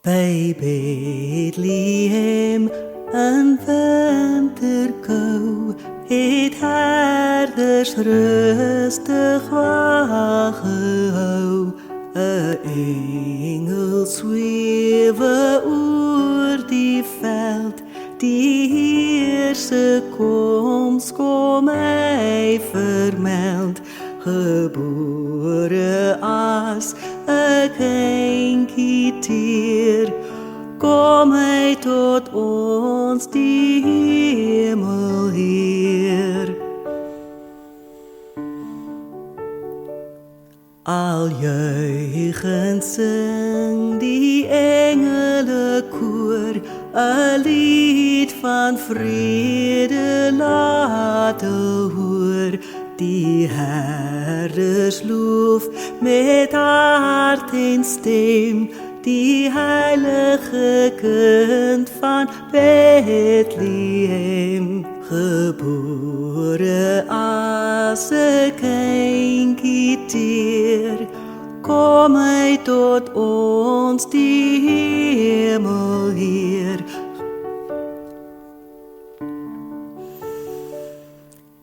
Bij Bethlehem een winterkou het herders rustig wacht gehou. 'n engel swewe oor die veld, die Heer se koms kom my vermeld. Gebore as 'n kindjie teer, kom hy tot ons die Hemelheer. Al juichend sing die engele koor 'n lied van vrede laat hoor. Die herders loof met hart en stem die heilige kind van Bethlehem. Gebore as 'n kindjie teer, kom hy tot ons die Hemelheer.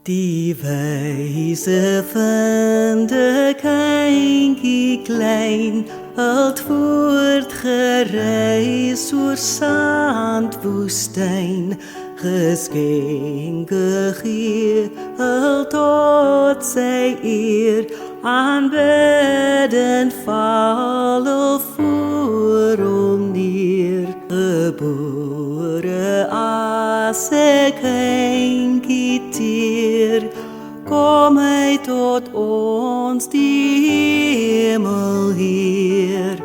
Die wyse vind 'n kindjie klein, het voortgereis oor sandwoestyn. Geskenke gee tot sy eer, aanbidend val voor hom neer. Gebore as 'n kindjie teer, kom hy tot ons die Hemelheer.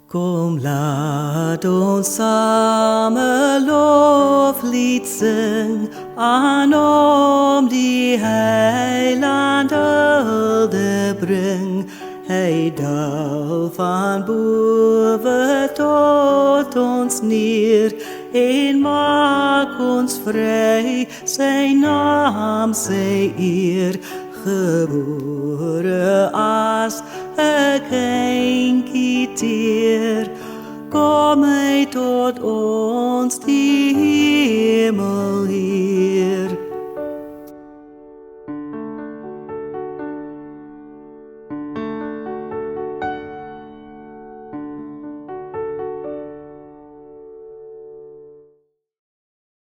Kom laat ons same loflied sing, aan hom die Heiland hulde bring. Hy daal van bowe tot ons neer, en maak ons vry, sy naam sy eer. Gebore as 'n kindjie teer, kom hy tot ons die Hemelheer.